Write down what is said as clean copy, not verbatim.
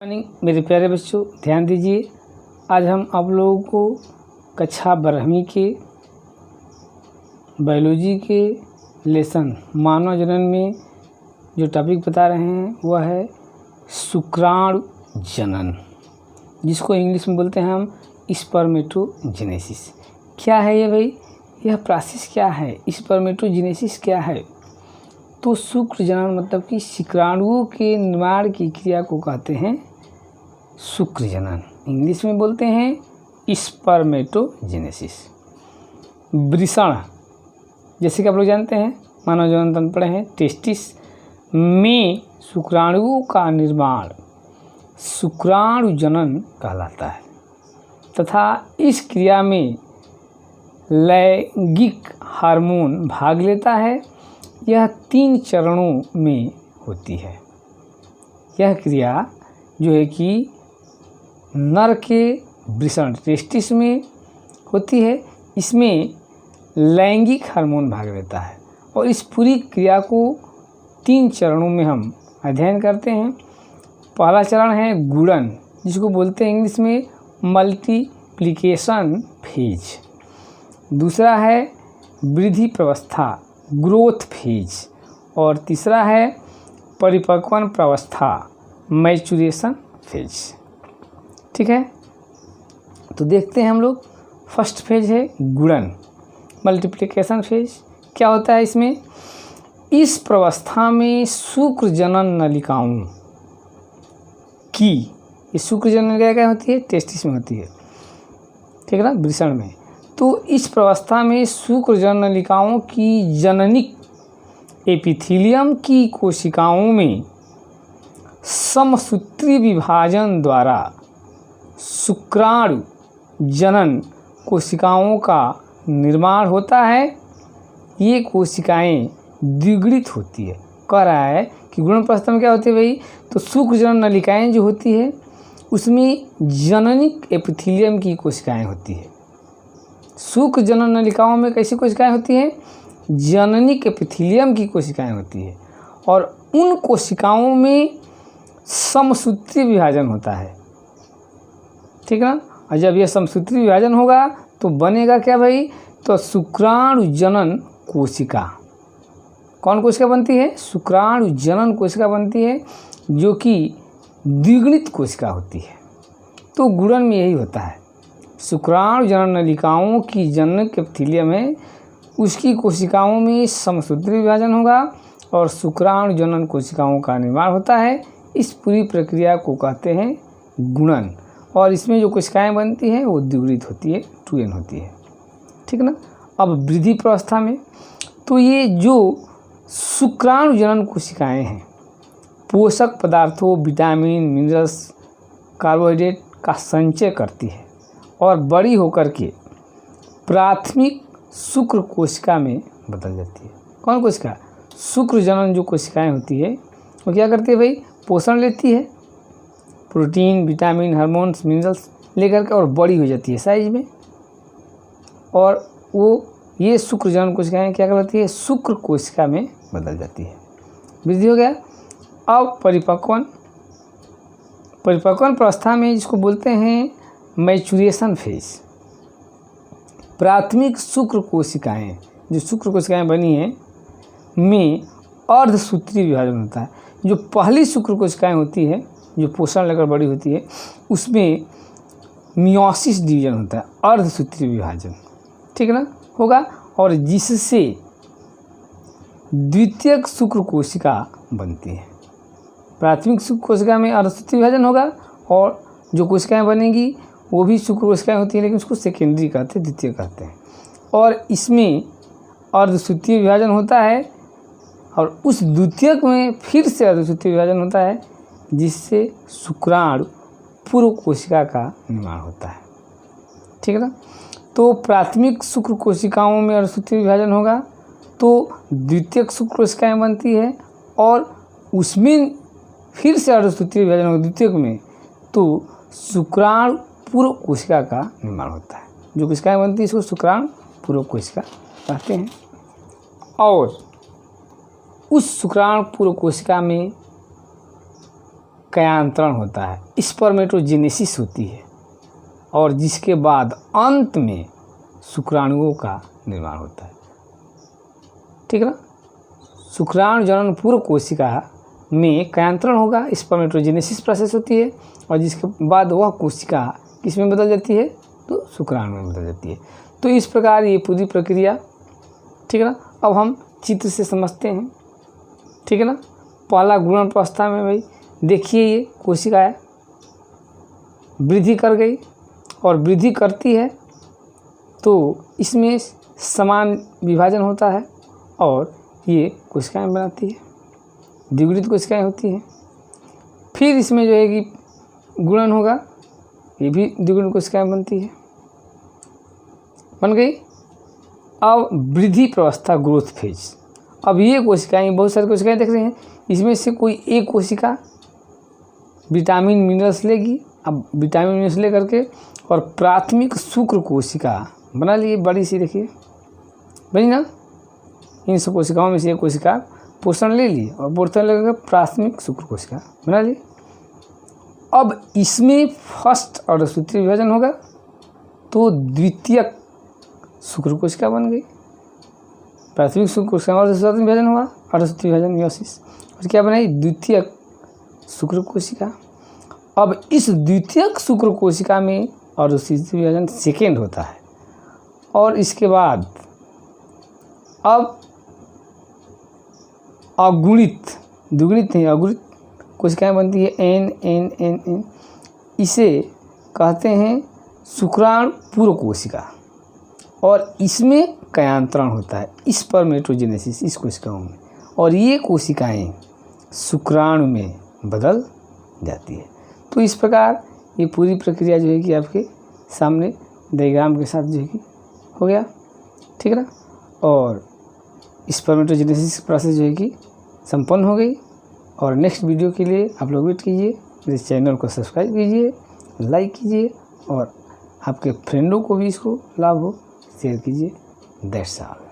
Morning मेरे प्यारे बच्चों, ध्यान दीजिए। आज हम आप लोगों को कक्षा 12वीं के बायोलॉजी के लेसन मानव जनन में जो टॉपिक बता रहे हैं वह है शुक्राणु जनन, जिसको इंग्लिश में बोलते हैं हम स्पर्मेटोजेनेसिस। क्या है ये भाई? यह प्रोसेस क्या है? स्पर्मेटोजेनेसिस क्या है? तो शुक्र जनन मतलब कि शुक्राणुओं के निर्माण की क्रिया को कहते हैं शुक्र जनन। इंग्लिश में बोलते हैं स्पर्मेटोजेनेसिस। वृषण, जैसे कि आप लोग जानते हैं, मानव जनन तंत्र पढ़े हैं, टेस्टिस में शुक्राणुओं का निर्माण शुक्राणु जनन कहलाता है तथा इस क्रिया में लैंगिक हार्मोन भाग लेता है। यह 3 चरणों में होती है। यह क्रिया जो है कि नर के वृषण टेस्टिस में होती है। इसमें लैंगिक हार्मोन भाग लेता है और इस पूरी क्रिया को 3 चरणों में हम अध्ययन करते हैं। पहला चरण है गुणन, जिसको बोलते हैं इंग्लिश में मल्टीप्लिकेशन फेज। दूसरा है वृद्धि प्रावस्था, ग्रोथ फेज। और तीसरा है परिपक्वन प्रावस्था, मैचुरेशन फेज। ठीक है, तो देखते हैं हम लोग। फर्स्ट फेज है गुणन, मल्टीप्लिकेशन फेज। क्या होता है इसमें? इस प्रावस्था में शुक्र जनन नलिकाओं की, ये शुक्र जनन नलिका क्या होती है? टेस्टिस में होती है, ठीक है ना, वृषण में। तो इस प्रावस्था में शुक्र जनन नलिकाओं की जननिक एपिथीलियम की कोशिकाओं में समसूत्री विभाजन द्वारा शुक्राणु जनन कोशिकाओं का निर्माण होता है। ये कोशिकाएं द्विगुणित होती है। कह रहा है कि गुणन प्रावस्था में क्या होती है भाई? तो शुक्र जनन नलिकाएं जो होती है उसमें जननिक एपिथीलियम की कोशिकाएं होती है। शुक्र जनन नलिकाओं में कैसी कोशिकाएं होती हैं? जननिक एपिथीलियम की कोशिकाएं होती है और उन कोशिकाओं में समसूत्री विभाजन होता है, ठीक है ना। और जब यह समसूत्री विभाजन होगा तो बनेगा क्या भाई? तो शुक्राणु जनन कोशिका। कौन कोशिका बनती है? शुक्राणु जनन कोशिका बनती है, जो कि द्विगुणित कोशिका होती है। तो गुणन में यही होता है। शुक्राणु जनन नलिकाओं की जननिक एपिथीलियम है, उसकी कोशिकाओं में समसूत्री विभाजन होगा और शुक्राणु जनन कोशिकाओं का निर्माण होता है। इस पूरी प्रक्रिया को कहते हैं गुणन। और इसमें जो कोशिकाएं बनती हैं वो द्विगुणित होती है, 2n होती है, ठीक ना। अब वृद्धि प्रावस्था में, तो ये जो शुक्राणु जनन कोशिकाएं हैं पोषक पदार्थों, विटामिन, मिनरल्स, कार्बोहाइड्रेट का संचय करती है और बड़ी होकर के प्राथमिक शुक्र कोशिका में बदल जाती है। कौन कोशिका? शुक्र जनन जो कोशिकाएं होती है वो क्या करती है भाई? पोषण लेती है, प्रोटीन, विटामिन, हार्मोन्स, मिनरल्स लेकर के, और बड़ी हो जाती है साइज में। और वो ये शुक्र जनन कोशिकाएं क्या करती है? शुक्र कोशिका में बदल जाती है। वृद्धि हो गया। अब परिपक्वन प्रावस्था में, जिसको बोलते हैं मैचुरेशन फेज। प्राथमिक शुक्र कोशिकाएं, जो शुक्र कोशिकाएं बनी हैं, में अर्धसूत्री विभाजन होता है। जो पहली शुक्र कोशिकाएं होती है जो पोषण लेकर बड़ी होती है, उसमें मियोसिस डिवीजन होता है, अर्धसूत्री विभाजन, ठीक है ना, होगा। और जिससे द्वितीयक शुक्र कोशिका बनती है। प्राथमिक शुक्र कोशिका में अर्धसूत्री विभाजन होगा और जो कोशिकाएं बनेंगी वो भी शुक्र कोशिकाएं होती हैं, लेकिन उसको सेकेंडरी कहते हैं, द्वितीय कहते हैं। और इसमें अर्धसूत्री विभाजन होता है और उस द्वितीयक में फिर से अर्धसूत्री विभाजन होता है, जिससे शुक्राणु पूर्व कोशिका का निर्माण होता है, ठीक है ना। तो प्राथमिक शुक्र कोशिकाओं में अर्धसूत्री विभाजन होगा तो द्वितीयक शुक्र कोशिकाएं बनती है और उसमें फिर से अर्धसूत्री विभाजन होगा द्वितीयक में, तो शुक्राणु पूर्व कोशिका का निर्माण होता है। जो कोशिकाएं बनती है इसको शुक्राणु पूर्व कोशिका कहते हैं। और उस शुक्राणु पूर्व कोशिका में कयांतरण होता है, स्पर्मेटोजेनेसिस होती है, और जिसके बाद अंत में शुक्राणुओं का निर्माण होता है। ठीक है ना। शुक्राणु जनन पूर्व कोशिका में कयांतरण होगा, स्पर्मेटोजेनेसिस प्रोसेस होती है, और जिसके बाद वह कोशिका किस में बदल जाती है, तो शुक्राणु में बदल जाती है। तो इस प्रकार ये पूरी प्रक्रिया, ठीक है ना। अब हम चित्र से समझते हैं, ठीक है ना। पहला गुणन अवस्था में भाई देखिए ये कोशिका है, वृद्धि कर गई और वृद्धि करती है तो इसमें समान विभाजन होता है और ये कोशिकाएं बनाती है, द्विगुणित कोशिकाएं होती हैं। फिर इसमें जो है कि गुणन होगा, ये भी द्विगुणित कोशिकाएं बनती है, बन गई। अब वृद्धि प्रावस्था, ग्रोथ फेज। अब ये कोशिकाएं, बहुत सारी कोशिकाएं देख रहे हैं, इसमें से कोई एक कोशिका विटामिन मिनरल्स लेगी। अब विटामिन मिनरल्स ले करके और प्राथमिक शुक्र कोशिका बना लिए, बड़ी सी देखिए बनी ना। इन सब कोशिकाओं में से एक कोशिका पोषण ले ली और पोषण लेकर प्राथमिक शुक्र कोशिका बना ली। अब इसमें फर्स्ट और सूत्रीय विभाजन होगा तो द्वितीयक शुक्र कोशिका बन गई। प्राथमिक शुक्र कोशिका और सूत्रीय विभाजन हुआ, अर्धसूत्रीय विभाजन मियोसिस, और क्या बनाई, द्वितीयक शुक्र कोशिका। अब इस द्वितीयक शुक्र कोशिका में अर्धसूत्रीय विभाजन सेकेंड होता है, और इसके बाद अब अगुणित, द्विगुणित नहीं अगुणित कोशिकाएं बनती है, एन एन एन एन। इसे कहते हैं शुक्राणु पूर्व कोशिका, और इसमें कयांतरण होता है, स्पर्मेटोजेनेसिस इस कोशिकाओं में, और ये कोशिकाएं शुक्राणु में बदल जाती है। तो इस प्रकार ये पूरी प्रक्रिया जो है कि आपके सामने डायग्राम के साथ जो है कि हो गया, ठीक है ना। और स्पर्मेटोजेनेसिस प्रोसेस जो है कि संपन्न हो गई। और नेक्स्ट वीडियो के लिए आप लोग वेट कीजिए, मेरे चैनल को सब्सक्राइब कीजिए, लाइक कीजिए, और आपके फ्रेंडों को भी इसको लाभ हो शेयर कीजिए। That's all.